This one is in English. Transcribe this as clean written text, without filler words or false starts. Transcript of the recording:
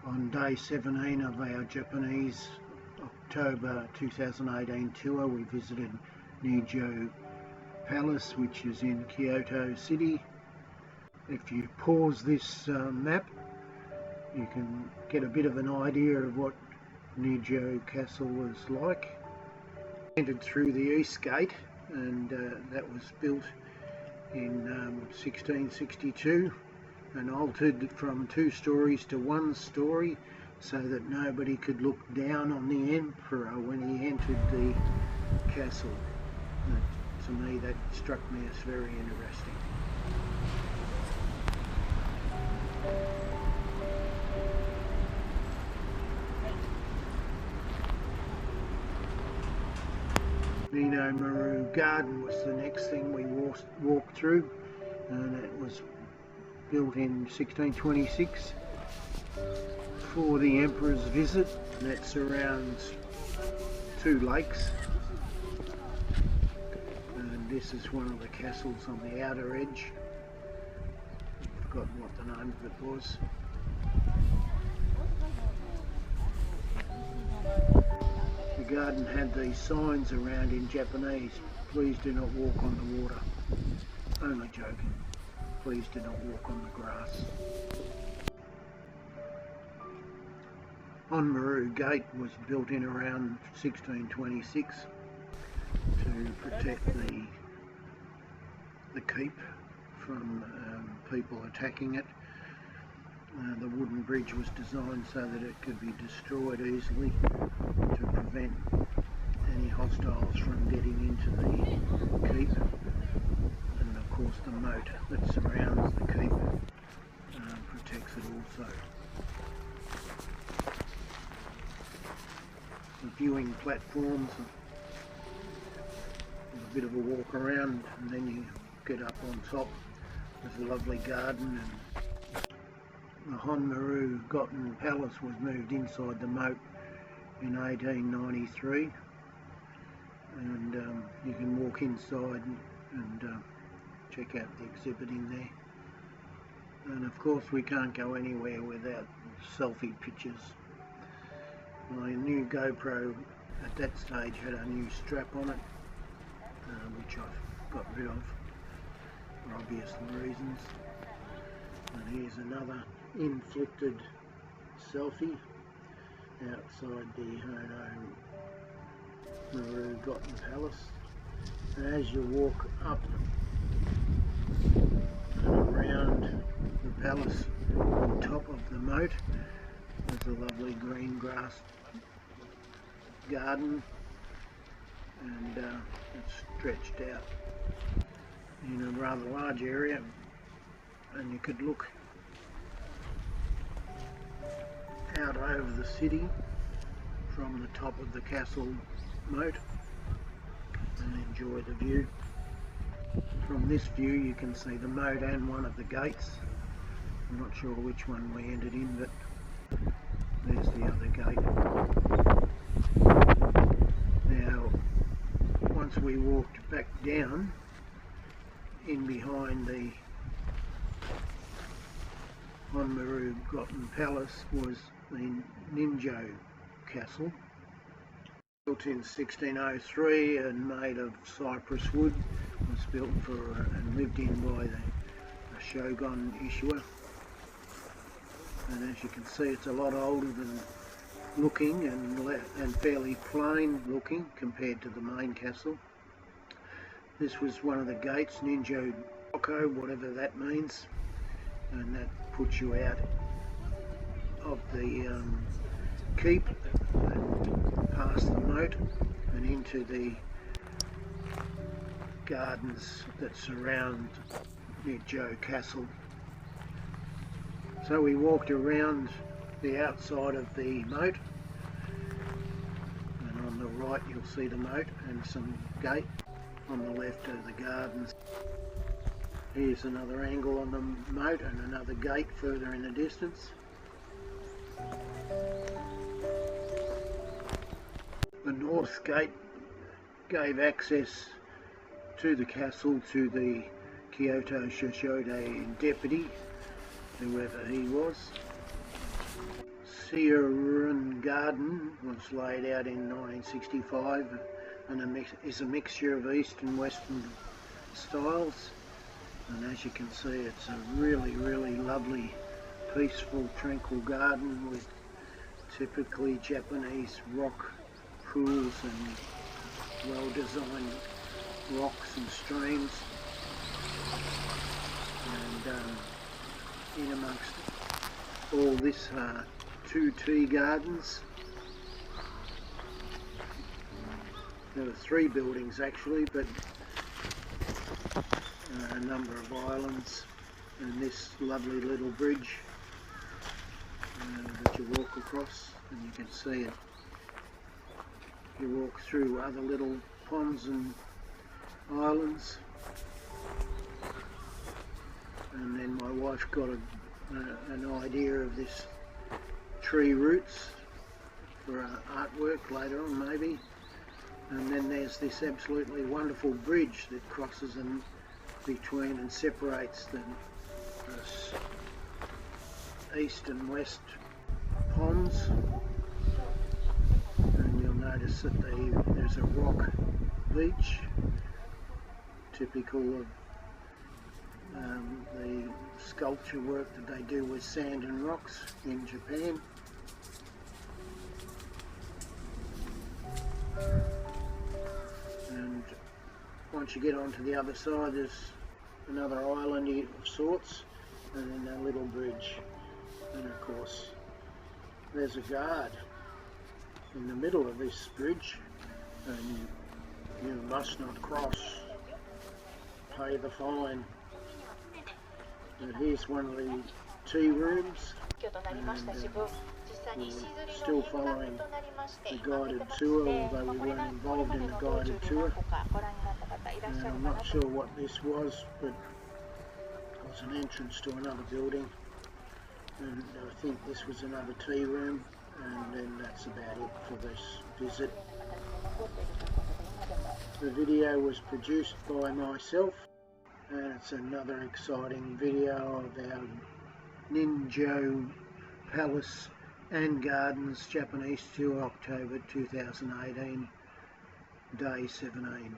On day 17 of our Japanese October 2018 tour, we visited Nijō Palace, which is in Kyoto City. If you pause this map, you can get a bit of an idea of what Nijō Castle was like. Entered through the east gate, and that was built in 1662 and altered from 2 stories to 1 story so that nobody could look down on the emperor when he entered the castle. To me, that struck me as very interesting. Ninomaru Garden was the next thing we walked through, and it was built in 1626 for the emperor's visit. That surrounds 2 lakes, and this is one of the castles on the outer edge. I've forgotten what the name of it was. The garden had these signs around in Japanese: "Please do not walk on the water." Only joking. Please do not walk on the grass. Honmaru Gate was built in around 1626 to protect the keep from people attacking it. The wooden bridge was designed so that it could be destroyed easily to prevent any hostiles from getting into the keep. And of course the moat that surrounds the keep protects it also. The viewing platforms, a bit of a walk around, and then you get up on top. There's a lovely garden, and the Honmaru Palace was moved inside the moat in 1893, and you can walk inside and check out the exhibit in there. And of course we can't go anywhere without selfie pictures. My new GoPro at that stage had a new strap on it, which I've got rid of for obvious reasons. And here's another inflicted selfie outside the Honmaru Palace. And as you walk up and around the palace on top of the moat, there's a lovely green grass garden, and it's stretched out in a rather large area, and you could look out over the city from the top of the castle moat and enjoy the view. From this view you can see the moat and one of the gates. I'm not sure which one we entered in, but there's the other gate. Now, once we walked back down, in behind the Honmaru Palace was the Nijō Castle, built in 1603 and made of cypress wood. Was built for and lived in by the Shogun Ishiwa. And as you can see, it's a lot older than looking and fairly plain looking compared to the main castle. This was one of the gates, Nijō, whatever that means, and that puts you out of the keep and past the moat and into the gardens that surround Nijō Castle. So we walked around the outside of the moat, and on the right you'll see the moat and some gate. On the left are the gardens. Here's another angle on the moat and another gate further in the distance. The north gate gave access to the castle to the Kyoto Shoshode deputy, whoever he was. Seirin Garden was laid out in 1965 and is a mixture of East and Western styles, and as you can see, it's a really lovely, peaceful, tranquil garden with typically Japanese rock pools and well designed rocks and streams, and in amongst all this are 2 tea gardens. There were 3 buildings actually, but a number of islands, and this lovely little bridge that you walk across, and you can see it. You walk through other little ponds and islands, and then my wife got an idea of this tree roots for artwork later on maybe, and then there's this absolutely wonderful bridge that crosses in between and separates the east and west ponds, and you'll notice that there's a rock beach typical of the sculpture work that they do with sand and rocks in Japan. And once you get onto the other side, there's another island of sorts, and then a little bridge, and of course there's a guard in the middle of this bridge, and you must not cross, pay the fine. And here's one of the tea rooms, and we're still following the guided tour, although we weren't involved in the guided tour. And I'm not sure what this was, but it was an entrance to another building, and I think this was another tea room, and then that's about it for this visit. The video was produced by myself, and it's another exciting video of our Nijō Palace and Gardens Japanese tour, October 2018, day 17.